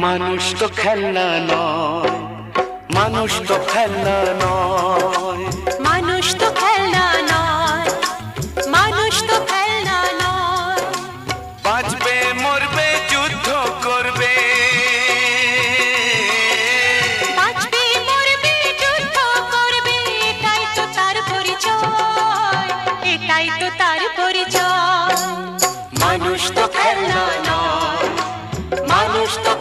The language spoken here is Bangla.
মানুষ তো খেলনা নয়, মানুষ তো খেলনা নয়, মানুষ তো খেলনা নয়, মানুষ তো খেলনা নয়। বাঁচবে মরবে যুদ্ধ করবে, বাঁচবে মরবে যুদ্ধ করবে, এটাই তো তার পরিচয়, এটাই তো তার পরিচয়। মানুষ তো খেলনা নয়, মানুষ তো